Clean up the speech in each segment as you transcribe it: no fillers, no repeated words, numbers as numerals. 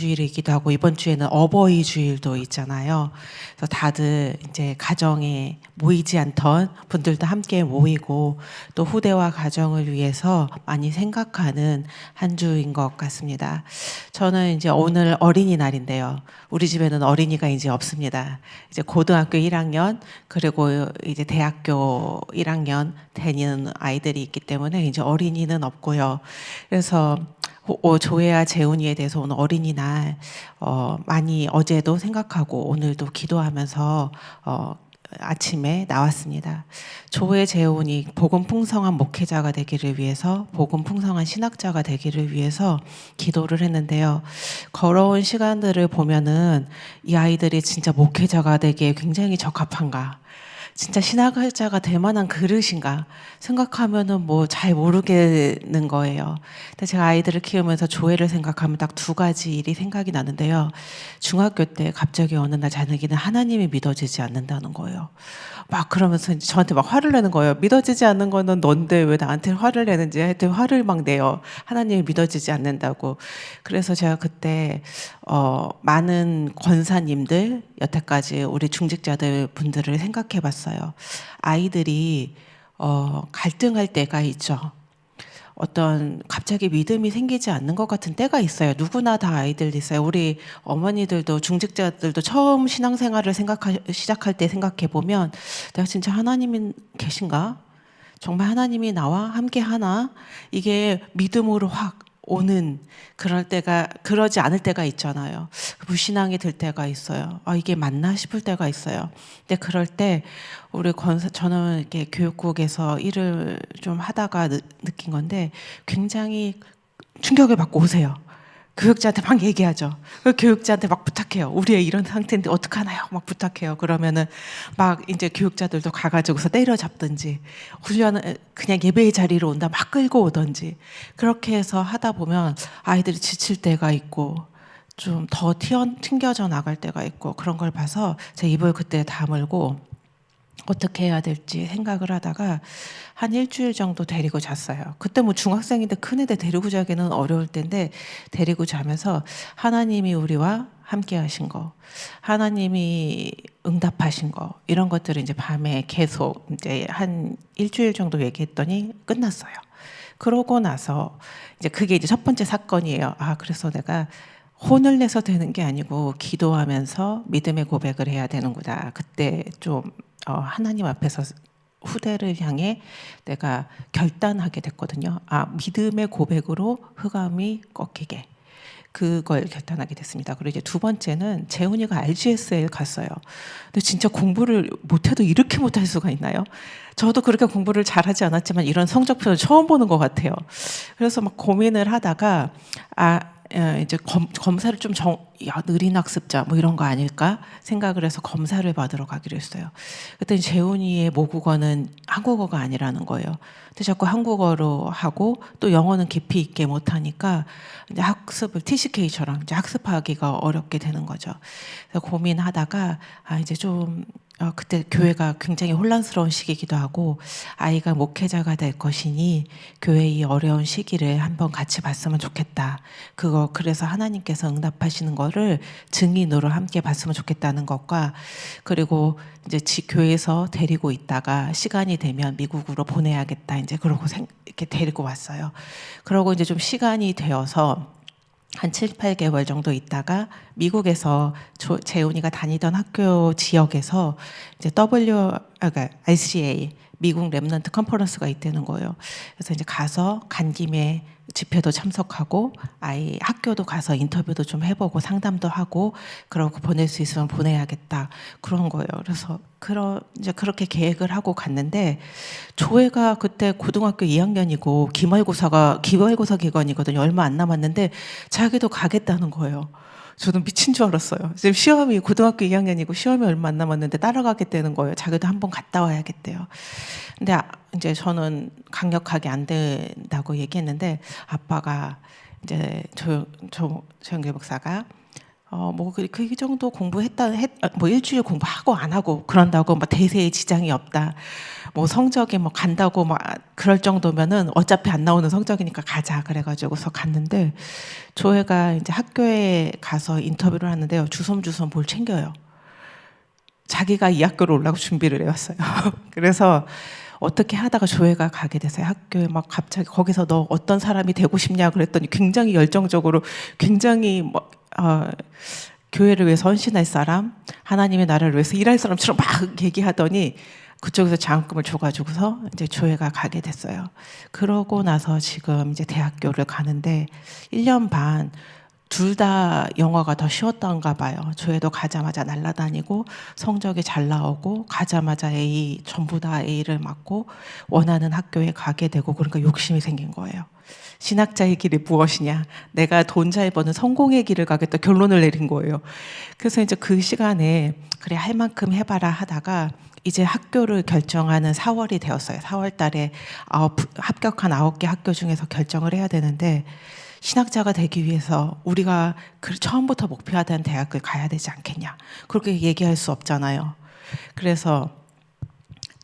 주일이기도 하고 이번 주에는 어버이 주일도 있잖아요. 그래서 다들 이제 가정에 모이지 않던 분들도 함께 모이고 또 후대와 가정을 위해서 많이 생각하는 한 주인 것 같습니다. 저는 이제 오늘 어린이날인데요. 우리 집에는 어린이가 이제 없습니다. 이제 고등학교 1학년 그리고 이제 대학교 1학년 다니는 아이들이 있기 때문에 이제 어린이는 없고요. 그래서 조혜아 재훈이에 대해서 오늘 어린이날 많이 어제도 생각하고 오늘도 기도하면서 아침에 나왔습니다. 조혜 재훈이 복음 풍성한 목회자가 되기를 위해서 복음 풍성한 신학자가 되기를 위해서 기도를 했는데요. 걸어온 시간들을 보면은 이 아이들이 진짜 목회자가 되기에 굉장히 적합한가? 진짜 신학자가 될 만한 그릇인가 생각하면은 뭐 잘 모르겠는 거예요. 근데 제가 아이들을 키우면서 조회를 생각하면 딱 두 가지 일이 생각이 나는데요. 중학교 때 갑자기 어느 날 자기는 하나님이 믿어지지 않는다는 거예요. 막 그러면서 저한테 막 화를 내는 거예요. 믿어지지 않는 거는 넌데 왜 나한테 화를 내는지 하여튼 화를 막 내요. 하나님이 믿어지지 않는다고. 그래서 제가 그때 많은 권사님들 여태까지 우리 중직자들 분들을 생각해 봤어요. 아이들이 갈등할 때가 있죠. 어떤 갑자기 믿음이 생기지 않는 것 같은 때가 있어요. 누구나 다 아이들 있어요. 우리 어머니들도 중직자들도 처음 신앙생활을 시작할 때 생각해 보면 내가 진짜 하나님이 계신가? 정말 하나님이 나와 함께 하나? 이게 믿음으로 확 오는 그럴 때가 그러지 않을 때가 있잖아요. 무신앙이 들 때가 있어요. 아 이게 맞나 싶을 때가 있어요. 근데 그럴 때 우리 저는 이렇게 교육국에서 일을 좀 하다가 느낀 건데 굉장히 충격을 받고 오세요. 교육자한테 막 얘기하죠. 그 교육자한테 막 부탁해요. 우리 애 이런 상태인데 어떡하나요? 막 부탁해요. 그러면은 막 이제 교육자들도 가가지고서 때려잡든지 훈련을 그냥 예배의 자리로 온다 막 끌고 오든지 그렇게 해서 하다 보면 아이들이 지칠 때가 있고 좀 더 튕겨져 나갈 때가 있고 그런 걸 봐서 제 입을 그때 다물고 어떻게 해야 될지 생각을 하다가 한 일주일 정도 데리고 잤어요. 그때 뭐 중학생인데 큰애들 데리고 자기는 어려울 텐데 데리고 자면서 하나님이 우리와 함께 하신 거, 하나님이 응답하신 거 이런 것들을 이제 밤에 계속 이제 한 일주일 정도 얘기했더니 끝났어요. 그러고 나서 이제 그게 이제 첫 번째 사건이에요. 아, 그래서 내가 혼을 내서 되는 게 아니고 기도하면서 믿음의 고백을 해야 되는구나. 그때 좀 하나님 앞에서 후대를 향해 내가 결단하게 됐거든요. 아, 믿음의 고백으로 흑암이 꺾이게. 그걸 결단하게 됐습니다. 그리고 이제 두 번째는 재훈이가 RGS에 갔어요. 근데 진짜 공부를 못해도 이렇게 못할 수가 있나요? 저도 그렇게 공부를 잘하지 않았지만 이런 성적표를 처음 보는 것 같아요. 그래서 막 고민을 하다가 이제 검사를 좀 느린 학습자 뭐 이런 거 아닐까 생각을 해서 검사를 받으러 가기로 했어요. 그랬더니 재훈이의 모국어는 한국어가 아니라는 거예요. 근데 자꾸 한국어로 하고 또 영어는 깊이 있게 못하니까 이제 학습을 TCK처럼 이제 학습하기가 어렵게 되는 거죠. 그래서 고민하다가 이제 좀 그때 교회가 굉장히 혼란스러운 시기이기도 하고 아이가 목회자가 될 것이니 교회의 어려운 시기를 한번 같이 봤으면 좋겠다. 그래서 하나님께서 응답하시는 거를 증인으로 함께 봤으면 좋겠다는 것과 그리고 이제 교회에서 데리고 있다가 시간이 되면 미국으로 보내야겠다. 이제 그러고 이렇게 데리고 왔어요. 그러고 이제 좀 시간이 되어서 한 7, 8개월 정도 있다가 미국에서 재훈이가 다니던 학교 지역에서 이제 그러니까 RCA 미국 랩넌트 컨퍼런스가 있다는 거예요. 그래서 이제 간 김에 집회도 참석하고 아이 학교도 가서 인터뷰도 좀 해보고 상담도 하고 그러고 보낼 수 있으면 보내야겠다 그런 거예요. 그래서 이제 그렇게 계획을 하고 갔는데 조회가 그때 고등학교 2학년이고 기말고사 기간이거든요. 얼마 안 남았는데 자기도 가겠다는 거예요. 저는 미친 줄 알았어요. 지금 시험이 고등학교 2학년이고 시험이 얼마 안 남았는데 따라가겠다는 거예요. 자기도 한번 갔다 와야겠대요. 근데 이제 저는 강력하게 안 된다고 얘기했는데 아빠가 이제 조영길 목사가 그 정도 뭐 일주일 공부하고 안 하고 그런다고 뭐 대세에 지장이 없다. 뭐 성적이 뭐 간다고 뭐 그럴 정도면은 어차피 안 나오는 성적이니까 가자. 그래가지고서 갔는데 조회가 이제 학교에 가서 인터뷰를 하는데요. 주섬주섬 뭘 챙겨요. 자기가 이 학교로 오려고 준비를 해왔어요. 그래서 어떻게 하다가 조회가 가게 됐어요. 학교에 막 갑자기 거기서 너 어떤 사람이 되고 싶냐 그랬더니 굉장히 열정적으로 굉장히 교회를 위해서 헌신할 사람, 하나님의 나라를 위해서 일할 사람처럼 막 얘기하더니 그쪽에서 장학금을 줘가지고서 이제 조회가 가게 됐어요. 그러고 나서 지금 이제 대학교를 가는데 1년 반 둘 다 영어가 더 쉬웠던가 봐요. 조회도 가자마자 날아다니고 성적이 잘 나오고 가자마자 전부 다 A를 맞고 원하는 학교에 가게 되고 그러니까 욕심이 생긴 거예요. 신학자의 길이 무엇이냐? 내가 돈 잘 버는 성공의 길을 가겠다 결론을 내린 거예요. 그래서 이제 그 시간에 그래 할 만큼 해봐라 하다가 이제 학교를 결정하는 4월이 되었어요. 4월 달에 합격한 9개 학교 중에서 결정을 해야 되는데 신학자가 되기 위해서 우리가 처음부터 목표하던 대학을 가야 되지 않겠냐. 그렇게 얘기할 수 없잖아요. 그래서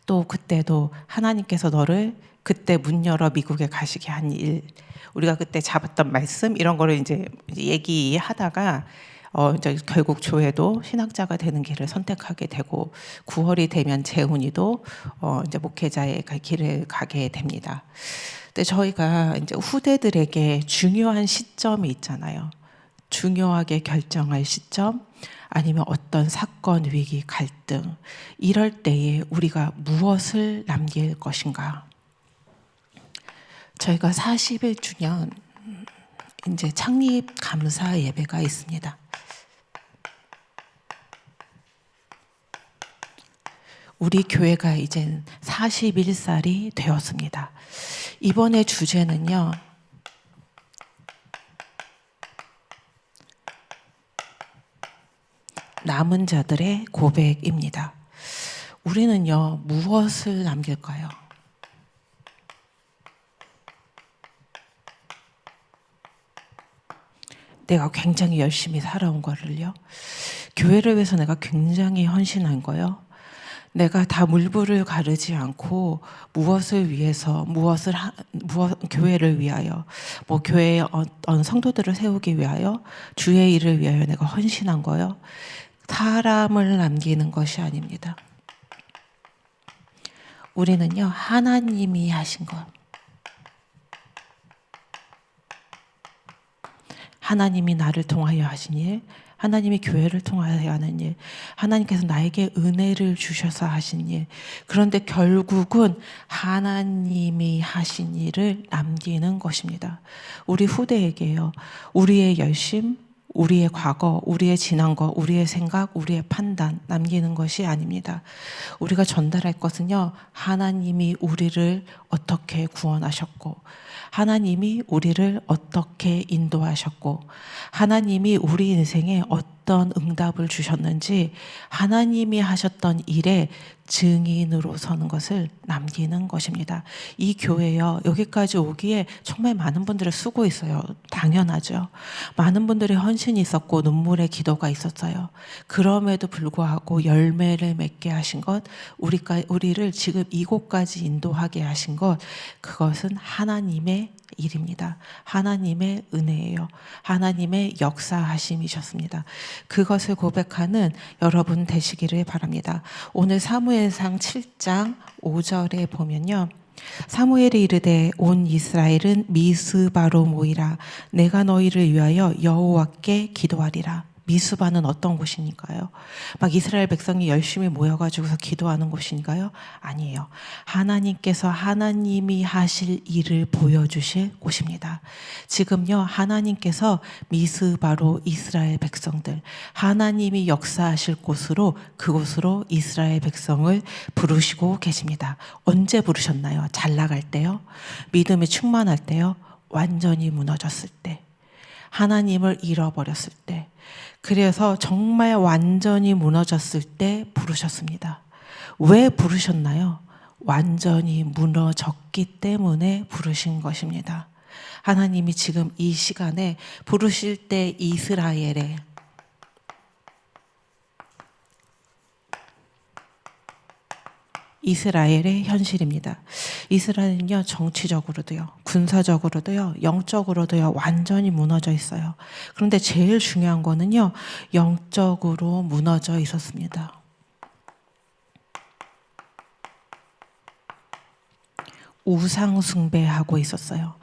또 그때도 하나님께서 너를 그때 문 열어 미국에 가시게 한 일, 우리가 그때 잡았던 말씀 이런 거를 이제 얘기하다가 이제 결국 조회도 신학자가 되는 길을 선택하게 되고 9월이 되면 재훈이도 이제 목회자의 길을 가게 됩니다. 근데 저희가 이제 후대들에게 중요한 시점이 있잖아요. 중요하게 결정할 시점, 아니면 어떤 사건, 위기, 갈등 이럴 때에 우리가 무엇을 남길 것인가? 저희가 41주년 이제 창립 감사 예배가 있습니다. 우리 교회가 이젠 41살이 되었습니다. 이번에 주제는요. 남은 자들의 고백입니다. 우리는요, 무엇을 남길까요? 내가 굉장히 열심히 살아온 거를요. 교회를 위해서 내가 굉장히 헌신한 거요. 내가 다 물불을 가르지 않고 무엇을 위해서 교회를 위하여 뭐 교회의 성도들을 세우기 위하여 주의 일을 위하여 내가 헌신한 거요. 사람을 남기는 것이 아닙니다. 우리는요 하나님이 하신 것, 하나님이 나를 통하여 하신 일, 하나님이 교회를 통하여 하는 일, 하나님께서 나에게 은혜를 주셔서 하신 일, 그런데 결국은 하나님이 하신 일을 남기는 것입니다. 우리 후대에게요, 우리의 열심, 우리의 과거, 우리의 지난 것, 우리의 생각, 우리의 판단 남기는 것이 아닙니다. 우리가 전달할 것은요, 하나님이 우리를 어떻게 구원하셨고, 하나님이 우리를 어떻게 인도하셨고, 하나님이 우리 인생에 어떤 응답을 주셨는지 하나님이 하셨던 일에 증인으로 서는 것을 남기는 것입니다. 이 교회요, 여기까지 오기에 정말 많은 분들의 수고 있어요. 당연하죠. 많은 분들의 헌신이 있었고 눈물의 기도가 있었어요. 그럼에도 불구하고 열매를 맺게 하신 것, 우리를 지금 이곳까지 인도하게 하신 것, 그것은 하나님의 일입니다. 하나님의 은혜예요. 하나님의 역사하심이셨습니다. 그것을 고백하는 여러분 되시기를 바랍니다. 오늘 사무엘상 7장 5절에 보면요. 사무엘이 이르되 온 이스라엘은 미스바로 모이라. 내가 너희를 위하여 여호와께 기도하리라. 미스바는 어떤 곳이니까요? 막 이스라엘 백성이 열심히 모여가지고서 기도하는 곳인가요? 아니에요. 하나님께서 하나님이 하실 일을 보여주실 곳입니다. 지금요, 하나님께서 미스바로 이스라엘 백성들, 하나님이 역사하실 곳으로, 그곳으로 이스라엘 백성을 부르시고 계십니다. 언제 부르셨나요? 잘 나갈 때요? 믿음이 충만할 때요? 완전히 무너졌을 때, 하나님을 잃어버렸을 때, 그래서 정말 완전히 무너졌을 때 부르셨습니다. 왜 부르셨나요? 완전히 무너졌기 때문에 부르신 것입니다. 하나님이 지금 이 시간에 부르실 때 이스라엘에 이스라엘의 현실입니다. 이스라엘은요, 정치적으로도요, 군사적으로도요, 영적으로도요, 완전히 무너져 있어요. 그런데 제일 중요한 거는요, 영적으로 무너져 있었습니다. 우상 숭배하고 있었어요.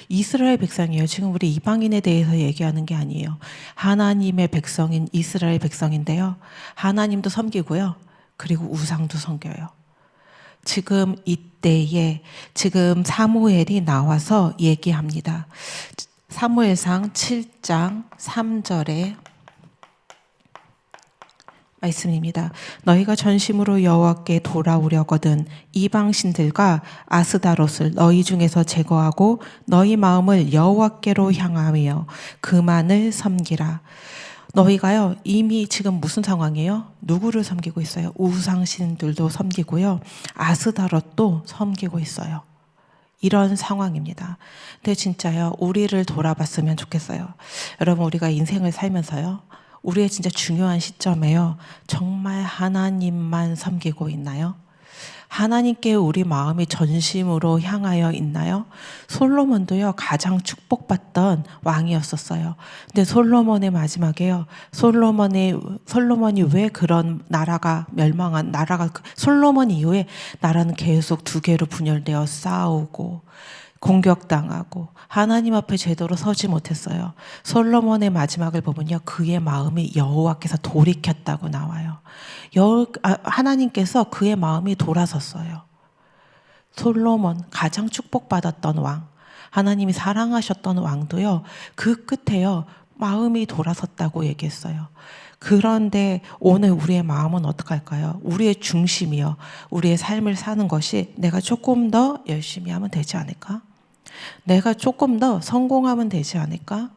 이스라엘 백성이에요. 지금 우리 이방인에 대해서 얘기하는 게 아니에요. 하나님의 백성인 이스라엘 백성인데요. 하나님도 섬기고요. 그리고 우상도 섬겨요. 지금 이때에 지금 사무엘이 나와서 얘기합니다. 사무엘상 7장 3절에 말씀입니다. 너희가 전심으로 여호와께 돌아오려거든 이방 신들과 아스다롯을 너희 중에서 제거하고 너희 마음을 여호와께로 향하며 그만을 섬기라. 너희가요, 이미 지금 무슨 상황이에요? 누구를 섬기고 있어요? 우상신들도 섬기고요, 아스다롯도 섬기고 있어요. 이런 상황입니다. 근데 진짜요, 우리를 돌아봤으면 좋겠어요. 여러분, 우리가 인생을 살면서요, 우리의 진짜 중요한 시점에요, 정말 하나님만 섬기고 있나요? 하나님께 우리 마음이 전심으로 향하여 있나요? 솔로몬도요, 가장 축복받던 왕이었었어요. 근데 솔로몬의 마지막에요, 솔로몬이 왜 그런 나라가 멸망한 나라가, 솔로몬 이후에 나라는 계속 두 개로 분열되어 싸우고 공격당하고 하나님 앞에 제대로 서지 못했어요. 솔로몬의 마지막을 보면요, 그의 마음이 여호와께서 돌이켰다고 나와요. 하나님께서 그의 마음이 돌아섰어요. 솔로몬, 가장 축복받았던 왕, 하나님이 사랑하셨던 왕도요, 그 끝에요, 마음이 돌아섰다고 얘기했어요. 그런데 오늘 우리의 마음은 어떻게 할까요? 우리의 중심이요, 우리의 삶을 사는 것이 내가 조금 더 열심히 하면 되지 않을까? 내가 조금 더 성공하면 되지 않을까?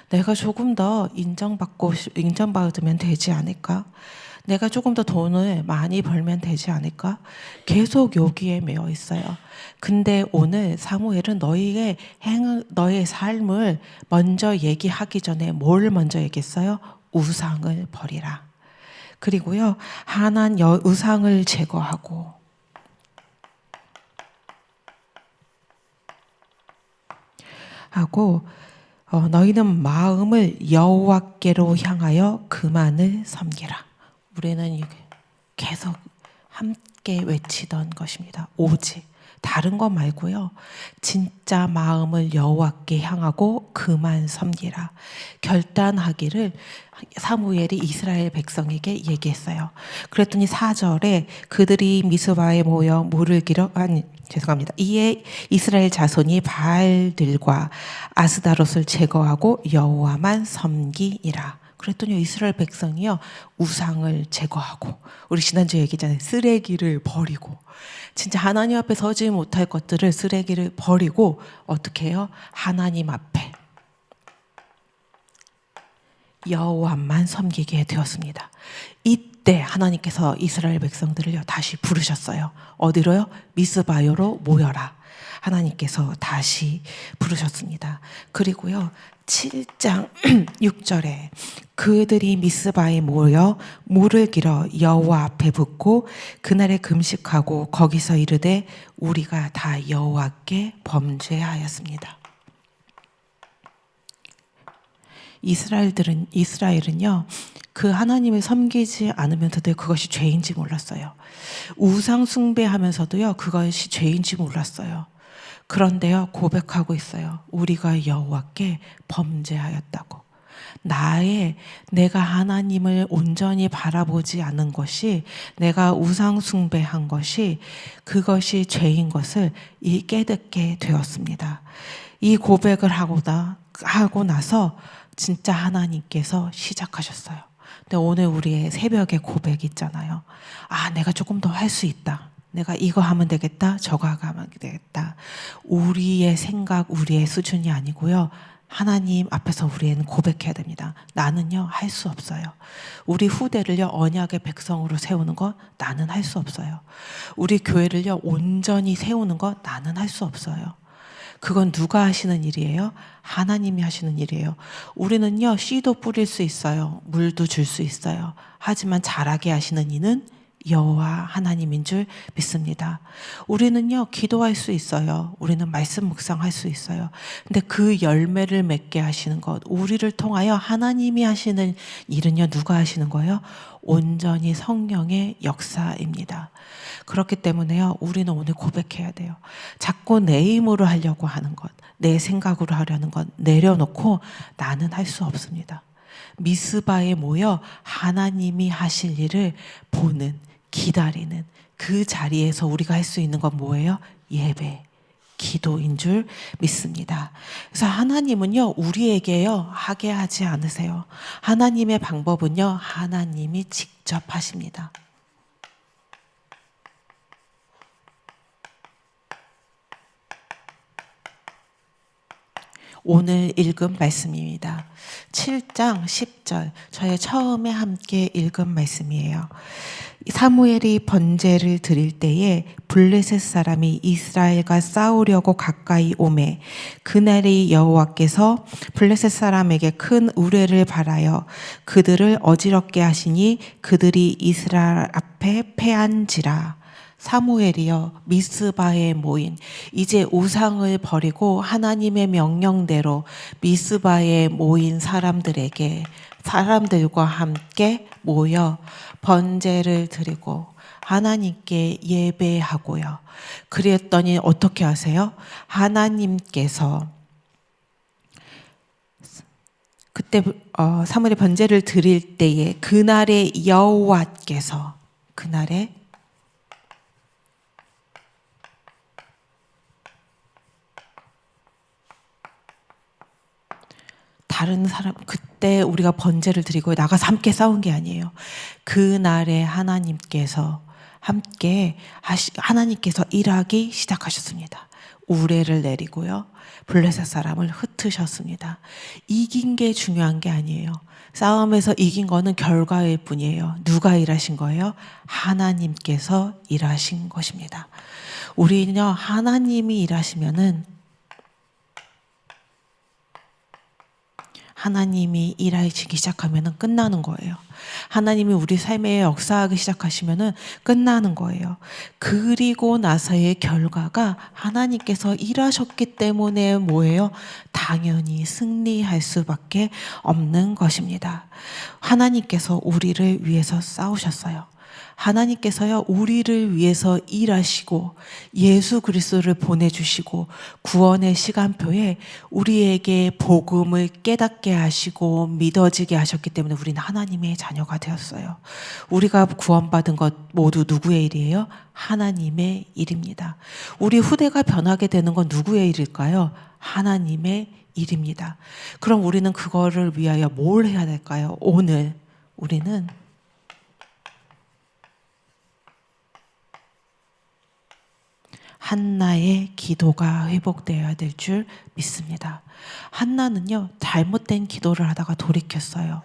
내가 조금 더 인정받으면 되지 않을까? 내가 조금 더 돈을 많이 벌면 되지 않을까? 계속 여기에 매여 있어요. 근데 오늘 사무엘은 너의 삶을 먼저 얘기하기 전에 뭘 먼저 얘기했어요? 우상을 버리라. 그리고요, 우상을 제거하고 너희는 마음을 여호와께로 향하여 그만을 섬기라. 우리는 계속 함께 외치던 것입니다. 오직 다른 것 말고요, 진짜 마음을 여호와께 향하고 그만 섬기라. 결단하기를 사무엘이 이스라엘 백성에게 얘기했어요. 그랬더니 4절에 그들이 미스바에 모여 이에 이스라엘 자손이 바알들과 아스다롯을 제거하고 여호와만 섬기니라. 그랬더니 이스라엘 백성이요, 우상을 제거하고, 우리 지난주에 얘기했잖아요, 쓰레기를 버리고, 진짜 하나님 앞에 서지 못할 것들을 쓰레기를 버리고 어떻게 해요? 하나님 앞에 여호와만 섬기게 되었습니다. 이때 하나님께서 이스라엘 백성들을요, 다시 부르셨어요. 어디로요? 미스바요로 모여라. 하나님께서 다시 부르셨습니다. 그리고요, 7장 6절에 그들이 미스바에 모여 물을 길어 여호와 앞에 붓고 그날에 금식하고 거기서 이르되 우리가 다 여호와께 범죄하였습니다. 이스라엘은요, 그 하나님을 섬기지 않으면서도 그것이 죄인지 몰랐어요. 우상 숭배하면서도요, 그것이 죄인지 몰랐어요. 그런데요, 고백하고 있어요. 우리가 여호와께 범죄하였다고. 내가 하나님을 온전히 바라보지 않은 것이, 내가 우상 숭배한 것이, 그것이 죄인 것을 깨닫게 되었습니다. 이 고백을 하고 나서 진짜 하나님께서 시작하셨어요. 근데 오늘 우리의 새벽의 고백 있잖아요. 내가 조금 더 할 수 있다. 내가 이거 하면 되겠다, 저거 하면 되겠다. 우리의 생각, 우리의 수준이 아니고요, 하나님 앞에서 우리는 고백해야 됩니다. 나는요, 할 수 없어요. 우리 후대를요, 언약의 백성으로 세우는 거 나는 할 수 없어요. 우리 교회를요, 온전히 세우는 거 나는 할 수 없어요. 그건 누가 하시는 일이에요? 하나님이 하시는 일이에요. 우리는요, 씨도 뿌릴 수 있어요. 물도 줄 수 있어요. 하지만 자라게 하시는 이는 여호와 하나님인 줄 믿습니다. 우리는요, 기도할 수 있어요. 우리는 말씀 묵상할 수 있어요. 근데 그 열매를 맺게 하시는 것, 우리를 통하여 하나님이 하시는 일은요, 누가 하시는 거예요? 온전히 성령의 역사입니다. 그렇기 때문에요, 우리는 오늘 고백해야 돼요. 자꾸 내 힘으로 하려고 하는 것, 내 생각으로 하려는 것 내려놓고 나는 할 수 없습니다. 미스바에 모여 하나님이 하실 일을 보는, 기다리는 그 자리에서 우리가 할 수 있는 건 뭐예요? 예배, 기도인 줄 믿습니다. 그래서 하나님은요, 우리에게요, 하게 하지 않으세요. 하나님의 방법은요, 하나님이 직접 하십니다. 오늘 읽은 말씀입니다. 7장 10절, 저의 처음에 함께 읽은 말씀이에요. 사무엘이 번제를 드릴 때에 블레셋 사람이 이스라엘과 싸우려고 가까이 오매 그날이 여호와께서 블레셋 사람에게 큰 우레를 발하여 그들을 어지럽게 하시니 그들이 이스라엘 앞에 패한지라. 사무엘이여 미스바에 모인, 이제 우상을 버리고 하나님의 명령대로 미스바에 모인 사람들과 함께 모여 번제를 드리고 하나님께 예배하고요. 그랬더니 어떻게 하세요? 하나님께서 그때 사무엘이 번제를 드릴 때에 그날에 여호와께서, 그날에 다른 사람, 그때 우리가 번제를 드리고 나가서 함께 싸운 게 아니에요. 그날에 하나님께서 하나님께서 일하기 시작하셨습니다. 우레를 내리고요, 블레셋 사람을 흩으셨습니다. 이긴 게 중요한 게 아니에요. 싸움에서 이긴 거는 결과일 뿐이에요. 누가 일하신 거예요? 하나님께서 일하신 것입니다. 우리는요, 하나님이 일하시면은, 하나님이 일하시기 시작하면 끝나는 거예요. 하나님이 우리 삶에 역사하기 시작하시면 끝나는 거예요. 그리고 나서의 결과가 하나님께서 일하셨기 때문에 뭐예요? 당연히 승리할 수밖에 없는 것입니다. 하나님께서 우리를 위해서 싸우셨어요. 하나님께서요, 우리를 위해서 일하시고 예수 그리스도를 보내주시고 구원의 시간표에 우리에게 복음을 깨닫게 하시고 믿어지게 하셨기 때문에 우리는 하나님의 자녀가 되었어요. 우리가 구원받은 것 모두 누구의 일이에요? 하나님의 일입니다. 우리 후대가 변하게 되는 건 누구의 일일까요? 하나님의 일입니다. 그럼 우리는 그거를 위하여 뭘 해야 될까요? 오늘 우리는 한나의 기도가 회복되어야 될 줄 믿습니다. 한나는요, 잘못된 기도를 하다가 돌이켰어요.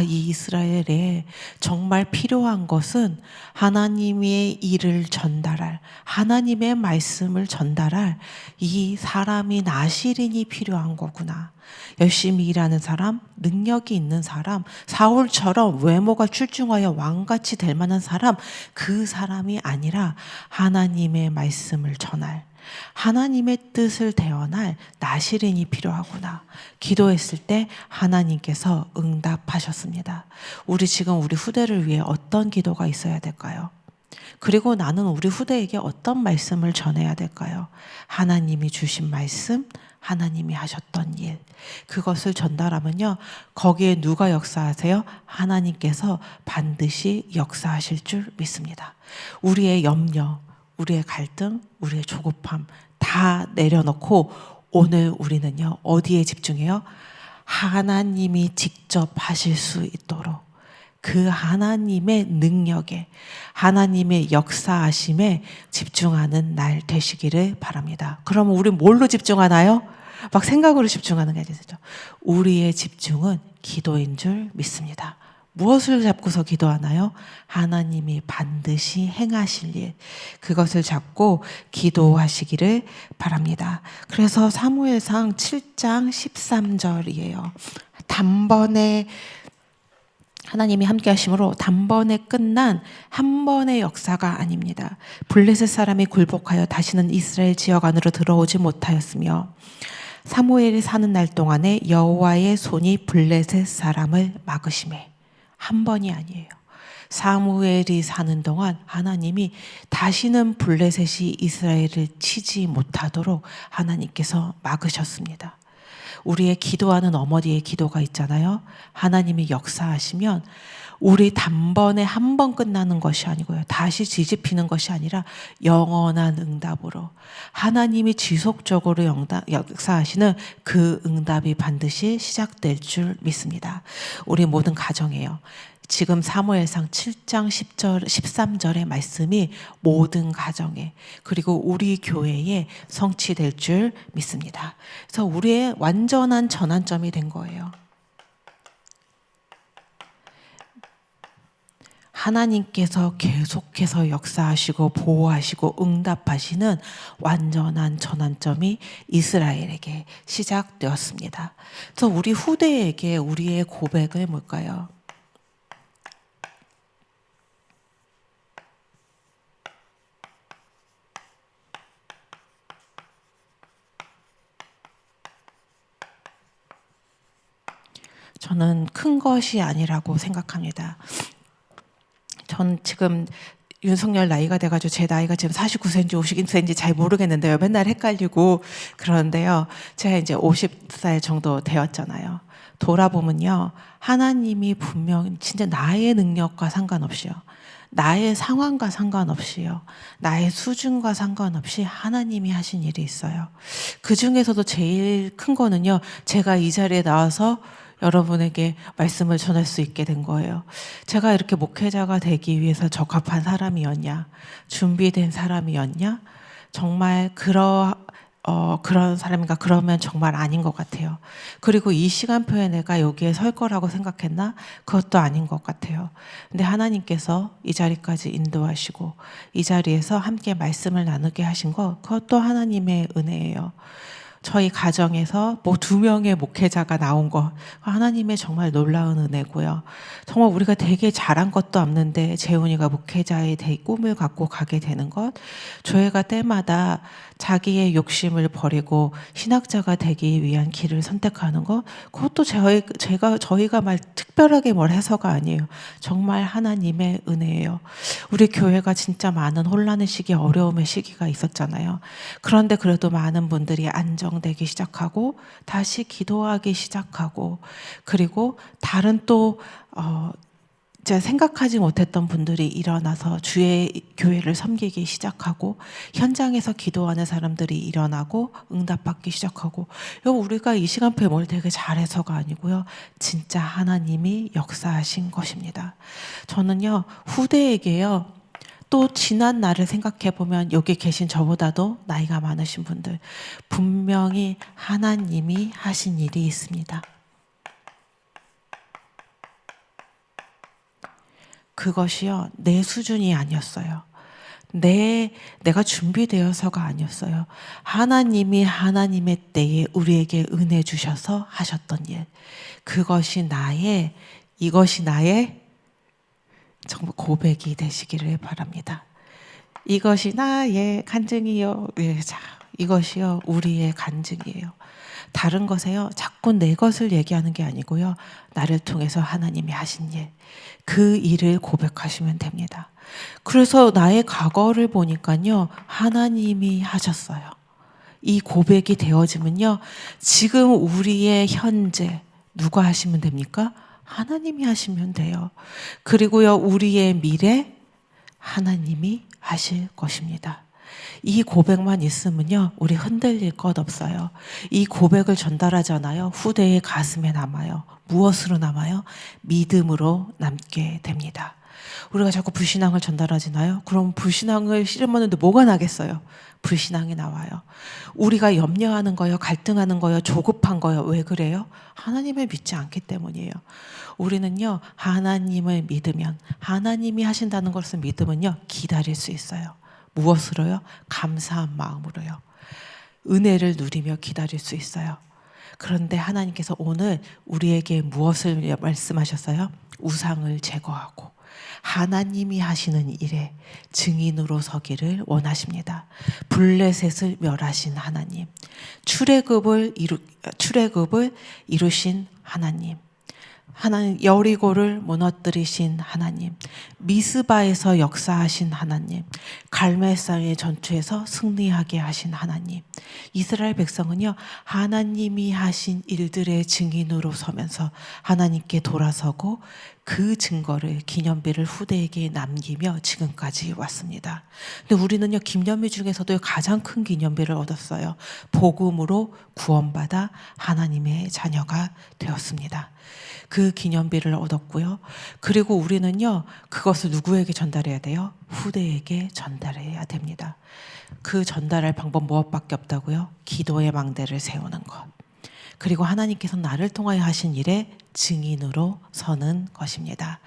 이 이스라엘에 정말 필요한 것은 하나님의 일을 전달할, 하나님의 말씀을 전달할 이 사람이 나시린이 필요한 거구나. 열심히 일하는 사람, 능력이 있는 사람, 사울처럼 외모가 출중하여 왕같이 될 만한 사람, 그 사람이 아니라 하나님의 말씀을 전할, 하나님의 뜻을 대언할 나시린이 필요하구나. 기도했을 때 하나님께서 응답하셨습니다. 우리 지금 우리 후대를 위해 어떤 기도가 있어야 될까요? 그리고 나는 우리 후대에게 어떤 말씀을 전해야 될까요? 하나님이 주신 말씀, 하나님이 하셨던 일, 그것을 전달하면요, 거기에 누가 역사하세요? 하나님께서 반드시 역사하실 줄 믿습니다. 우리의 염려, 우리의 갈등, 우리의 조급함 다 내려놓고 오늘 우리는요, 어디에 집중해요? 하나님이 직접 하실 수 있도록 그 하나님의 능력에, 하나님의 역사하심에 집중하는 날 되시기를 바랍니다. 그러면 우리 뭘로 집중하나요? 막 생각으로 집중하는 게 아니죠. 우리의 집중은 기도인 줄 믿습니다. 무엇을 잡고서 기도하나요? 하나님이 반드시 행하실 일, 그것을 잡고 기도하시기를 바랍니다. 그래서 사무엘상 7장 13절이에요. 단번에 하나님이 함께 하심으로 단번에 끝난 한 번의 역사가 아닙니다. 블레셋 사람이 굴복하여 다시는 이스라엘 지역 안으로 들어오지 못하였으며 사무엘이 사는 날 동안에 여호와의 손이 블레셋 사람을 막으심에, 한 번이 아니에요. 사무엘이 사는 동안 하나님이 다시는 블레셋이 이스라엘을 치지 못하도록 하나님께서 막으셨습니다. 우리의 기도하는 어머니의 기도가 있잖아요. 하나님이 역사하시면 우리 단번에 한 번 끝나는 것이 아니고요. 다시 뒤집히는 것이 아니라 영원한 응답으로 하나님이 지속적으로 역사하시는 그 응답이 반드시 시작될 줄 믿습니다. 우리 모든 가정에요. 지금 사무엘상 7장 10절, 13절의 말씀이 모든 가정에 그리고 우리 교회에 성취될 줄 믿습니다. 그래서 우리의 완전한 전환점이 된 거예요. 하나님께서 계속해서 역사하시고 보호하시고 응답하시는 완전한 전환점이 이스라엘에게 시작되었습니다. 그래서 우리 후대에게 우리의 고백은 뭘까요? 저는 큰 것이 아니라고 생각합니다. 전 지금 윤석열 나이가 돼가지고 제 나이가 지금 49세인지 50세인지 잘 모르겠는데요. 맨날 헷갈리고 그러는데요. 제가 이제 50살 정도 되었잖아요. 돌아보면요. 하나님이 분명 진짜 나의 능력과 상관없이요. 나의 상황과 상관없이요. 나의 수준과 상관없이 하나님이 하신 일이 있어요. 그 중에서도 제일 큰 거는요. 제가 이 자리에 나와서 여러분에게 말씀을 전할 수 있게 된 거예요. 제가 이렇게 목회자가 되기 위해서 적합한 사람이었냐? 준비된 사람이었냐? 정말 그런 사람인가? 그러면 정말 아닌 것 같아요. 그리고 이 시간표에 내가 여기에 설 거라고 생각했나? 그것도 아닌 것 같아요. 근데 하나님께서 이 자리까지 인도하시고 이 자리에서 함께 말씀을 나누게 하신 것, 그것도 하나님의 은혜예요. 저희 가정에서 뭐 2명의 목회자가 나온 거 하나님의 정말 놀라운 은혜고요. 정말 우리가 되게 잘한 것도 없는데 재훈이가 목회자의 꿈을 갖고 가게 되는 것, 조회가 때마다 자기의 욕심을 버리고 신학자가 되기 위한 길을 선택하는 것, 그것도 저희가 말 특별하게 뭘 해서가 아니에요. 정말 하나님의 은혜예요. 우리 교회가 진짜 많은 혼란의 시기, 어려움의 시기가 있었잖아요. 그런데 그래도 많은 분들이 안정되기 시작하고 다시 기도하기 시작하고, 그리고 다른 또 제가 생각하지 못했던 분들이 일어나서 주의 교회를 섬기기 시작하고, 현장에서 기도하는 사람들이 일어나고 응답받기 시작하고, 우리가 이 시간표에 뭘 되게 잘해서가 아니고요. 진짜 하나님이 역사하신 것입니다. 저는요, 후대에게요, 또 지난 날을 생각해 보면 여기 계신 저보다도 나이가 많으신 분들, 분명히 하나님이 하신 일이 있습니다. 그것이요, 내 수준이 아니었어요. 내가 준비되어서가 아니었어요. 하나님이 하나님의 때에 우리에게 은혜 주셔서 하셨던 일. 이것이 나의 정말 고백이 되시기를 바랍니다. 이것이 나의 간증이요. 예, 자, 이것이요, 우리의 간증이에요. 다른 것에요, 자꾸 내 것을 얘기하는 게 아니고요. 나를 통해서 하나님이 하신 일, 그 일을 고백하시면 됩니다. 그래서 나의 과거를 보니까요, 하나님이 하셨어요. 이 고백이 되어지면요, 지금 우리의 현재 누가 하시면 됩니까? 하나님이 하시면 돼요. 그리고요, 우리의 미래 하나님이 하실 것입니다. 이 고백만 있으면요, 우리 흔들릴 것 없어요. 이 고백을 전달하잖아요. 후대의 가슴에 남아요. 무엇으로 남아요? 믿음으로 남게 됩니다. 우리가 자꾸 불신앙을 전달하잖아요. 그럼 불신앙을 씨름하는데 뭐가 나겠어요? 불신앙이 나와요. 우리가 염려하는 거요, 갈등하는 거요, 조급한 거요. 왜 그래요? 하나님을 믿지 않기 때문이에요. 우리는요, 하나님을 믿으면, 하나님이 하신다는 것을 믿으면요, 기다릴 수 있어요. 무엇으로요? 감사한 마음으로요. 은혜를 누리며 기다릴 수 있어요. 그런데 하나님께서 오늘 우리에게 무엇을 말씀하셨어요? 우상을 제거하고 하나님이 하시는 일에 증인으로 서기를 원하십니다. 블레셋을 멸하신 하나님, 출애굽을 이루신 하나님, 여리고를 무너뜨리신 하나님, 미스바에서 역사하신 하나님, 갈멜산의 전투에서 승리하게 하신 하나님. 이스라엘 백성은요, 하나님이 하신 일들의 증인으로 서면서 하나님께 돌아서고 그 증거를, 기념비를 후대에게 남기며 지금까지 왔습니다. 근데 우리는요, 기념비 중에서도 가장 큰 기념비를 얻었어요. 복음으로 구원받아 하나님의 자녀가 되었습니다. 그 기념비를 얻었고요. 그리고 우리는요, 그것을 누구에게 전달해야 돼요? 후대에게 전달해야 됩니다. 그 전달할 방법 무엇밖에 없다고요? 기도의 망대를 세우는 것. 그리고 하나님께서 나를 통하여 하신 일에 증인으로 서는 것입니다.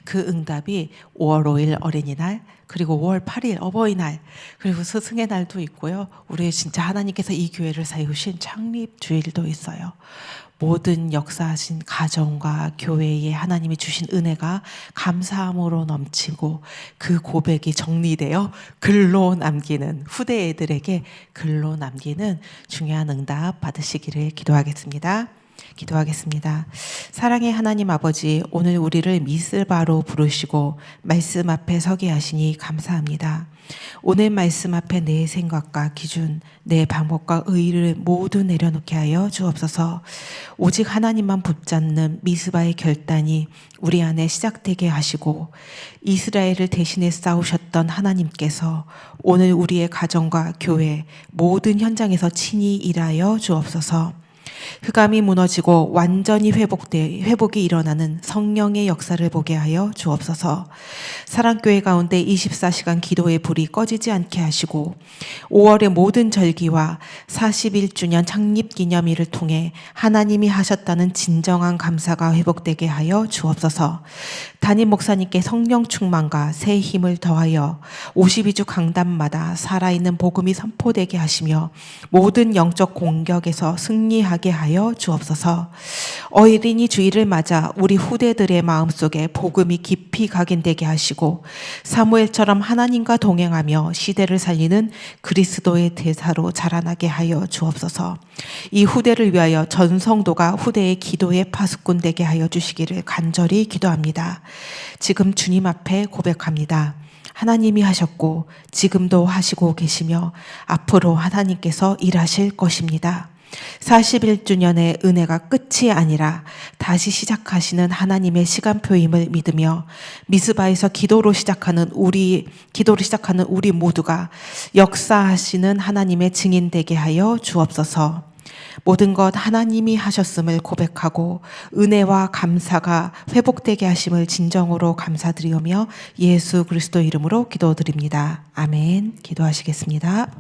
그 응답이 5월 5일 어린이날, 그리고 5월 8일 어버이날, 그리고 스승의 날도 있고요. 우리 진짜 하나님께서 이 교회를 세우신 창립 주일도 있어요. 모든 역사하신 가정과 교회에 하나님이 주신 은혜가 감사함으로 넘치고 그 고백이 정리되어 글로 남기는, 후대 애들에게 글로 남기는 중요한 응답 받으시기를 기도하겠습니다. 사랑의 하나님 아버지, 오늘 우리를 미스바로 부르시고 말씀 앞에 서게 하시니 감사합니다. 오늘 말씀 앞에 내 생각과 기준, 내 방법과 의의를 모두 내려놓게 하여 주옵소서. 오직 하나님만 붙잡는 미스바의 결단이 우리 안에 시작되게 하시고, 이스라엘을 대신해 싸우셨던 하나님께서 오늘 우리의 가정과 교회 모든 현장에서 친히 일하여 주옵소서. 흑암이 무너지고 완전히 회복이 일어나는 성령의 역사를 보게 하여 주옵소서. 사랑교회 가운데 24시간 기도의 불이 꺼지지 않게 하시고 5월의 모든 절기와 41주년 창립기념일을 통해 하나님이 하셨다는 진정한 감사가 회복되게 하여 주옵소서. 담임 목사님께 성령 충만과 새 힘을 더하여 52주 강단마다 살아있는 복음이 선포되게 하시며 모든 영적 공격에서 승리하게 하여 주옵소서. 어린이 주일을 맞아 우리 후대들의 마음속에 복음이 깊이 각인되게 하시고 사무엘처럼 하나님과 동행하며 시대를 살리는 그리스도의 대사로 자라나게 하여 주옵소서. 이 후대를 위하여 전 성도가 후대의 기도의 파수꾼 되게 하여 주시기를 간절히 기도합니다. 지금 주님 앞에 고백합니다. 하나님이 하셨고 지금도 하시고 계시며 앞으로 하나님께서 일하실 것입니다. 41주년의 은혜가 끝이 아니라 다시 시작하시는 하나님의 시간표임을 믿으며 미스바에서 기도로 시작하는 우리 모두가 역사하시는 하나님의 증인 되게 하여 주옵소서. 모든 것 하나님이 하셨음을 고백하고 은혜와 감사가 회복되게 하심을 진정으로 감사드리며 예수 그리스도 이름으로 기도드립니다. 아멘. 기도하시겠습니다.